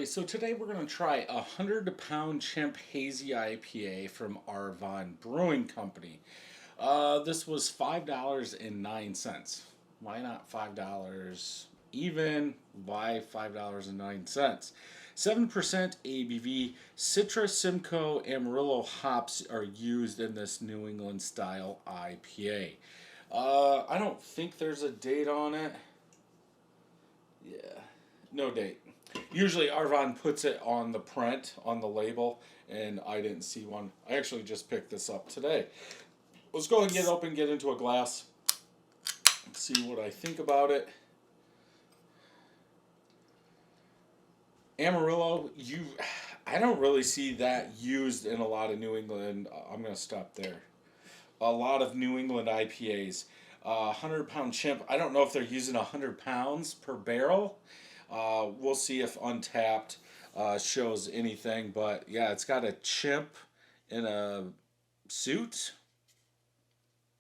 So today we're going to try a 100 Pound Chimp Hazy IPA from Arvon Brewing Company. This was $5.09. Why not $5 even? Why $5.09? 7% ABV. Citra, Simcoe, Amarillo hops are used in this New England style IPA. I don't think there's a date on it. Yeah, no date. Usually Arvon puts it on the print, on the label, and I didn't see one. I actually just picked this up today. Let's go ahead and get it open, get into a glass, see what I think about it. Amarillo, I don't really see that used in a lot of New England. I'm going to stop there. A lot of New England IPAs. 100 Pound Chimp, I don't know if they're using 100 pounds per barrel. We'll see if Untapped shows anything, but yeah, it's got a chimp in a suit.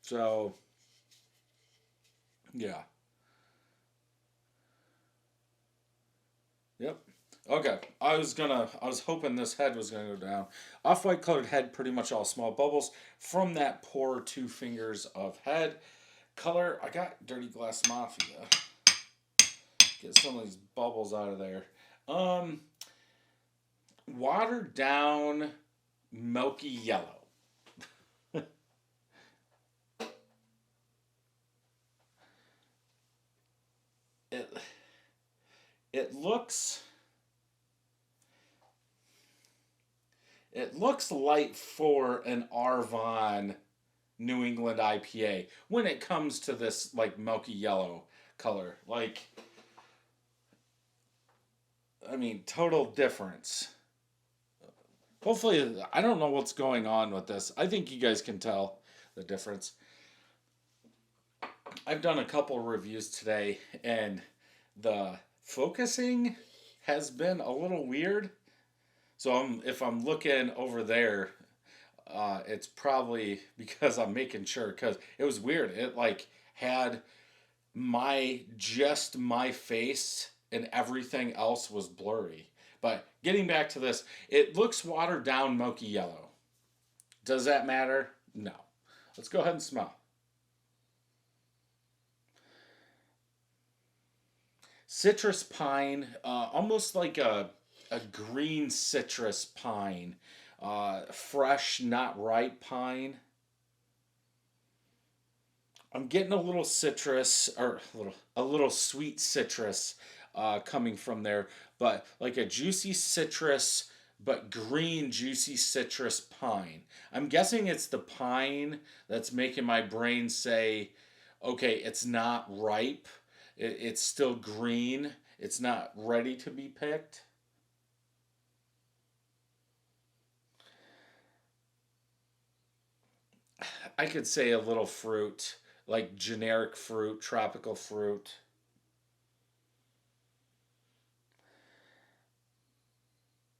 So, yeah. Yep. Okay. I was hoping this head was gonna go down. Off-white colored head, pretty much all small bubbles. From that pour 2 fingers of head. Color, I got Dirty Glass Mafia. Get some of these bubbles out of there. Watered down, milky yellow. It it looks it looks light for an Arvon New England IPA when it comes to this like milky yellow color. Like, I mean, total difference. Hopefully, I don't know what's going on with this. I think you guys can tell the difference. I've done a couple reviews today, and the focusing has been a little weird. So if I'm looking over there, it's probably because I'm making sure, because it was weird. It like had my face and everything else was blurry. But getting back to this, it looks watered down milky yellow. Does that matter? No. Let's go ahead and smell. Citrus pine, almost like a green citrus pine. Fresh, not ripe pine. I'm getting a little citrus, or a little sweet citrus coming from there, but like a juicy citrus, but green juicy citrus pine. I'm guessing it's the pine that's making my brain say, okay, it's not ripe. It's still green. It's not ready to be picked. I could say a little fruit, like generic fruit, tropical fruit.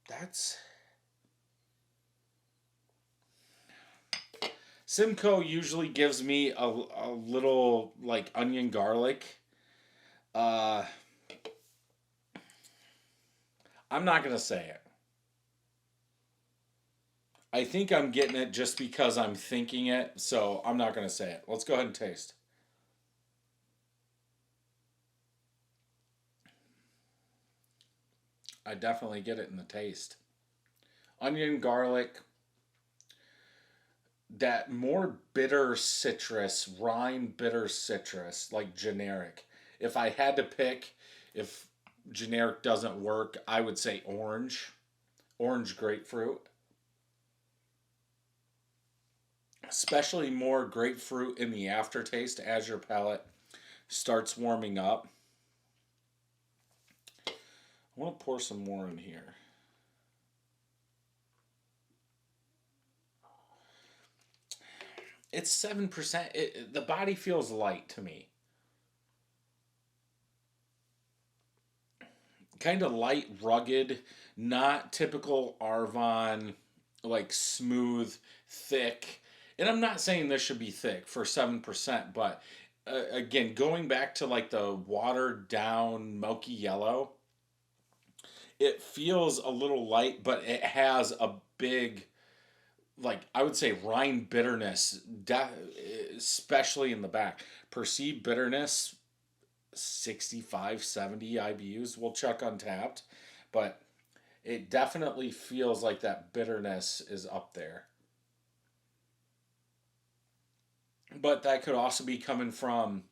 That's Simcoe usually gives me a little like onion garlic. Uh, I'm not gonna say it. I think I'm getting it just because I'm thinking it, so I'm not gonna say it. Let's go ahead and taste. I definitely get it in the taste. Onion, garlic, that more bitter citrus, rind bitter citrus, like generic. If I had to pick, if generic doesn't work, I would say orange. Orange grapefruit. Especially more grapefruit in the aftertaste as your palate starts warming up. I want to pour some more in here. It's 7%. The body feels light to me. Kind of light, rugged, not typical Arvon, like smooth, thick. And I'm not saying this should be thick for 7%, but again, going back to like the watered down milky yellow, it feels a little light, but it has a big, like I would say, rind bitterness, especially in the back. Perceived bitterness, 65, 70 IBUs. We'll check Untapped, but it definitely feels like that bitterness is up there. But that could also be coming from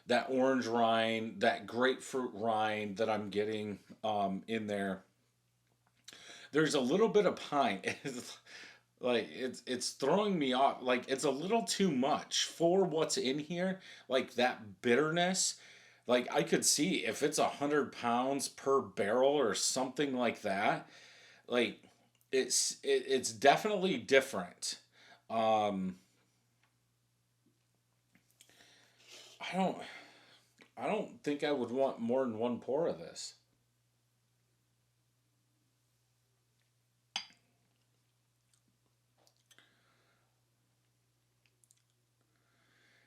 that orange rind, that grapefruit rind that I'm getting in there. There's a little bit of pine. Like it's throwing me off. Like it's a little too much for what's in here. Like that bitterness. Like I could see if it's 100 pounds per barrel or something like that. Like it's definitely different. Um, I don't I don't think I would want more than one pour of this.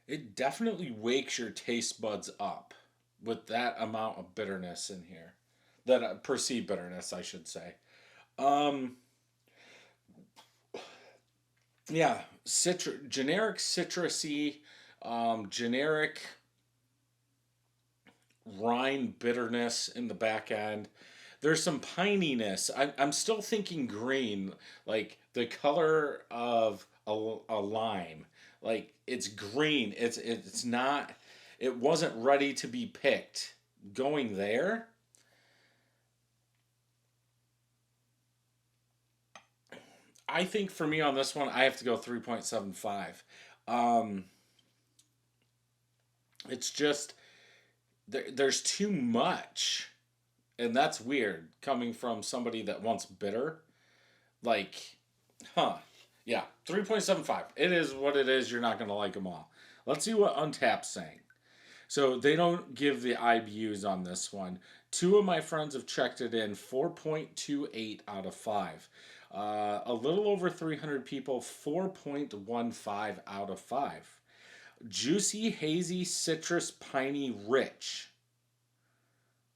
It definitely wakes your taste buds up with that amount of bitterness in here. That perceived bitterness, I should say. Um, yeah, generic citrusy, generic rind bitterness in the back end. There's some pininess. I'm still thinking green, like the color of a lime. Like it's green. It's not. It wasn't ready to be picked. Going there, I think for me on this one, I have to go 3.75. Um, it's just there's too much, and that's weird coming from somebody that wants bitter. Like, huh? Yeah, 3.75. It is what it is. You're not gonna like them all. Let's see what Untapped's saying. So they don't give the IBUs on this one. Two of my friends have checked it in 4.28 out of 5. A little over 300 people, 4.15 out of 5. Juicy, hazy, citrus, piney, rich.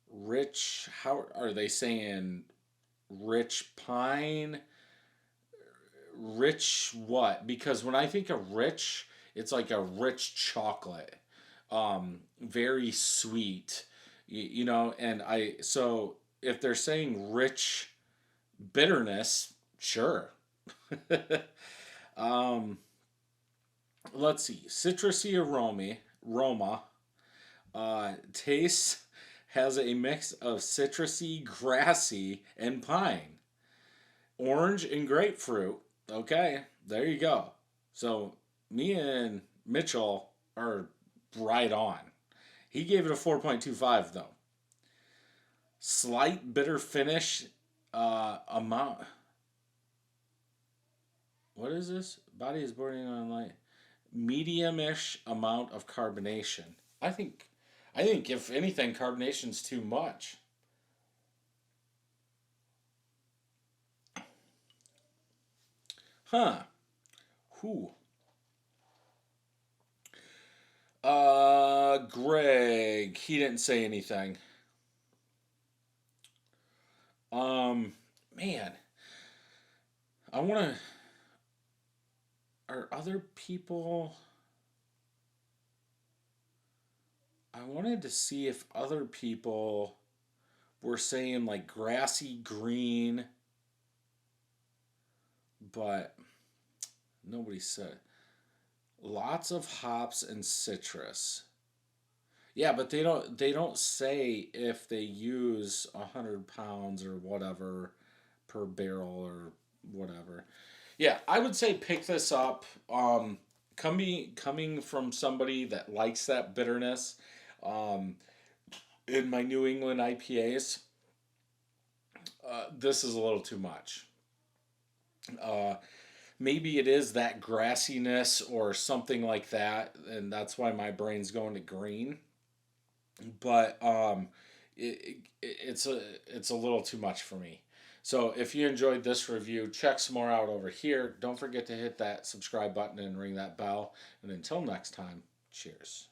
Rich, how are they saying? Rich pine? Rich what? Because when I think of rich, it's like a rich chocolate. Very sweet. And so if they're saying rich bitterness, sure. um, let's see. Citrusy aroma. Taste has a mix of citrusy, grassy, and pine. Orange and grapefruit. Okay, there you go. So me and Mitchell are right on. He gave it a 4.25 though. Slight bitter finish amount. What is this? Body is bordering on light. Medium-ish amount of carbonation. I think I think if anything carbonation's too much. Huh. Who? Greg, he didn't say anything. Um, man, I want to. Are other people? I wanted to see if other people were saying like grassy green, but nobody said. Lots of hops and citrus. Yeah, but they don't say if they use 100 pounds or whatever per barrel or whatever. Yeah, I would say pick this up. Coming from somebody that likes that bitterness, um, in my New England IPAs, this is a little too much. Uh, Maybe it is that grassiness or something like that, and that's why my brain's going to green. But it's a little too much for me. So if you enjoyed this review, check some more out over here. Don't forget to hit that subscribe button and ring that bell. And until next time, cheers.